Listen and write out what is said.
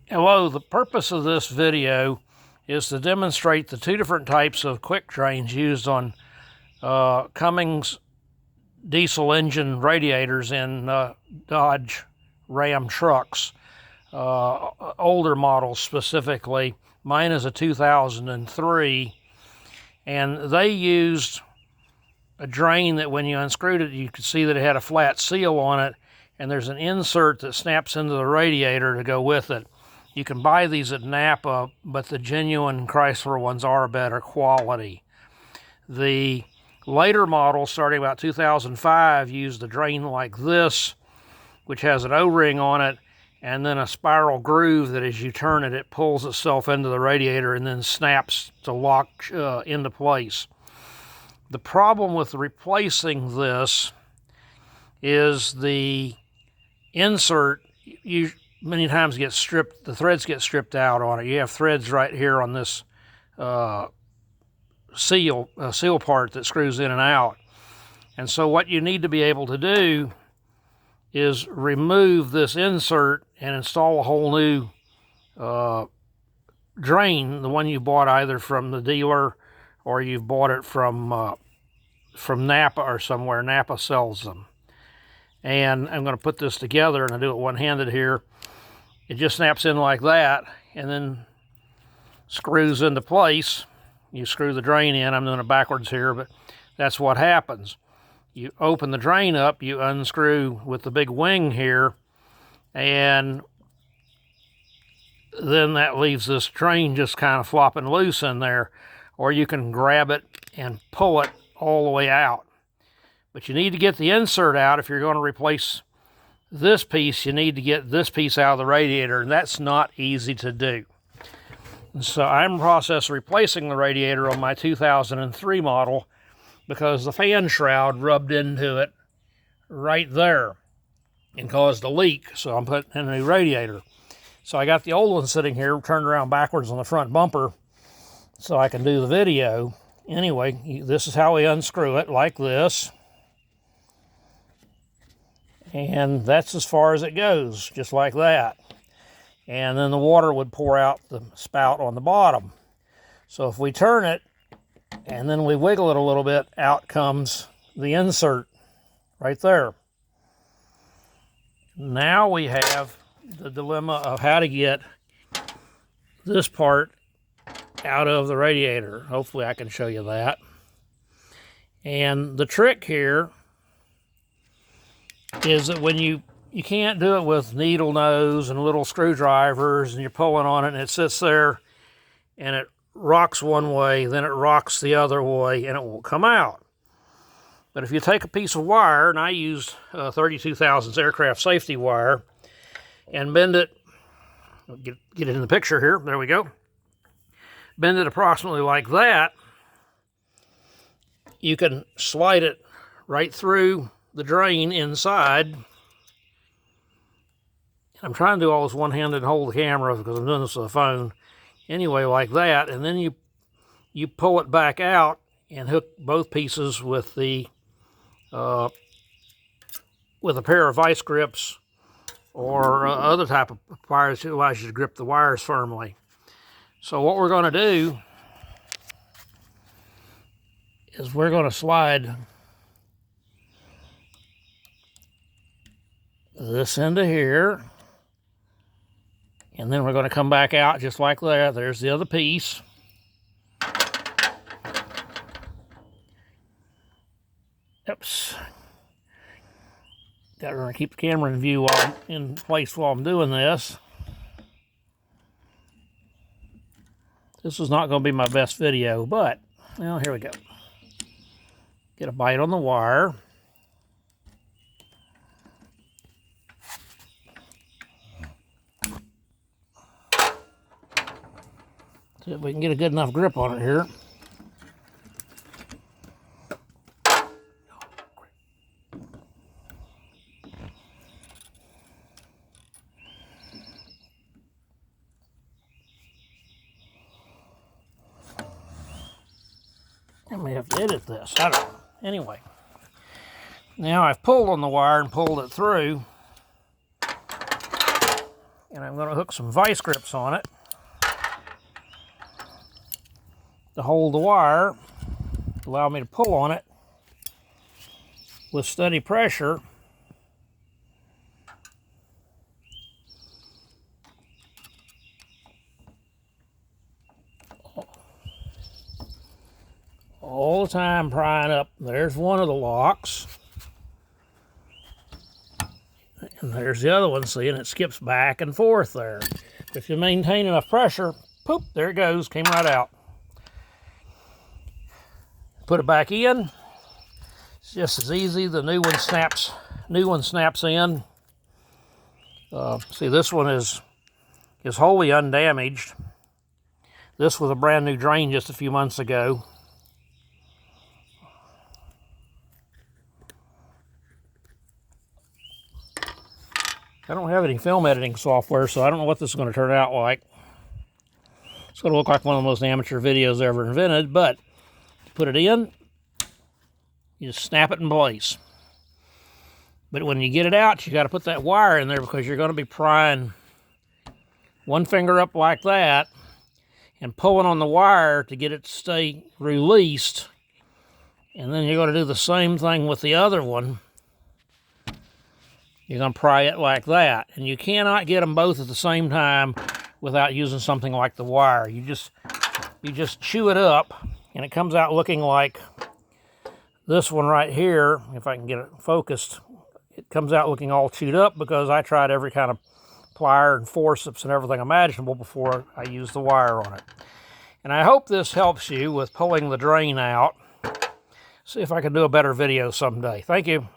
Hello, the purpose of this video is to demonstrate the two different types of quick drains used on Cummins diesel engine radiators in Dodge Ram trucks, older models specifically. Mine is a 2003, and they used a drain that when you unscrewed it, you could see that it had a flat seal on it, and there's an insert that snaps into the radiator to go with it. You can buy these at Napa, but the genuine Chrysler ones are better quality. The later models, starting about 2005, used a drain like this, which has an O-ring on it, and then a spiral groove that as you turn it, it pulls itself into the radiator and then snaps to lock into place. The problem with replacing this is the insert, many times gets stripped, the threads get stripped out on it. You have threads right here on this seal part that screws in and out. And so what you need to be able to do is remove this insert and install a whole new drain, the one you bought either from the dealer or you've bought it from Napa or somewhere. Napa sells them. And I'm going to put this together, and I do it one-handed here. It just snaps in like that and then screws into place. You screw the drain in. I'm doing it backwards here, but that's what happens. You open the drain up, you unscrew with the big wing here, and then that leaves this drain just kind of flopping loose in there, or you can grab it and pull it all the way out. But you need to get the insert out if you're going to replace this piece. You need to get this piece out of the radiator, and that's not easy to do. And so I'm in the process of replacing the radiator on my 2003 model because the fan shroud rubbed into it right there and caused a leak. So I'm putting in a new radiator. So I got the old one sitting here turned around backwards on the front bumper so I can do the video. Anyway, this is how we unscrew it, like this. And that's as far as it goes, just like that. And then the water would pour out the spout on the bottom. So if we turn it and then we wiggle it a little bit, out comes the insert right there. Now we have the dilemma of how to get this part out of the radiator. Hopefully I can show you that. And the trick here is that when you can't do it with needle nose and little screwdrivers and you're pulling on it and it sits there and it rocks one way, then it rocks the other way, and it won't come out. But if you take a piece of wire, and I used 32 thousandths aircraft safety wire, and bend it, get it in the picture here, there we go, bend it approximately like that, you can slide it right through the drain inside. I'm trying to do all this one-handed and hold the camera because I'm doing this with a phone. Anyway, like that, and then you pull it back out and hook both pieces with the with a pair of vice grips or other type of pliers that allows you to grip the wires firmly. So what we're going to do is we're going to slide this into here, and then we're going to come back out just like that. There's the other piece. Oops. Got to keep the camera in view while in place while I'm doing this. This is not going to be my best video, but, well, here we go. Get a bite on the wire. See if we can get a good enough grip on it here. I may have to edit this. I don't know. Anyway, now I've pulled on the wire and pulled it through. And I'm going to hook some vice grips on it to hold the wire, allow me to pull on it with steady pressure. All the time prying up. There's one of the locks. And there's the other one, see, and it skips back and forth there. If you maintain enough pressure, poop, there it goes, came right out. Put it back in. It's just as easy. The new one snaps in. See, this one is wholly undamaged. This was a brand new drain just a few months ago. I don't have any film editing software, so I don't know what this is going to turn out like. It's going to look like one of the most amateur videos ever invented, but put it in, you just snap it in place. But when you get it out, you got to put that wire in there because you're going to be prying one finger up like that and pulling on the wire to get it to stay released. And then you're going to do the same thing with the other one. You're going to pry it like that. And you cannot get them both at the same time without using something like the wire. You just chew it up, and it comes out looking like this one right here. If I can get it focused, it comes out looking all chewed up because I tried every kind of plier and forceps and everything imaginable before I used the wire on it. And I hope this helps you with pulling the drain out. See if I can do a better video someday. Thank you.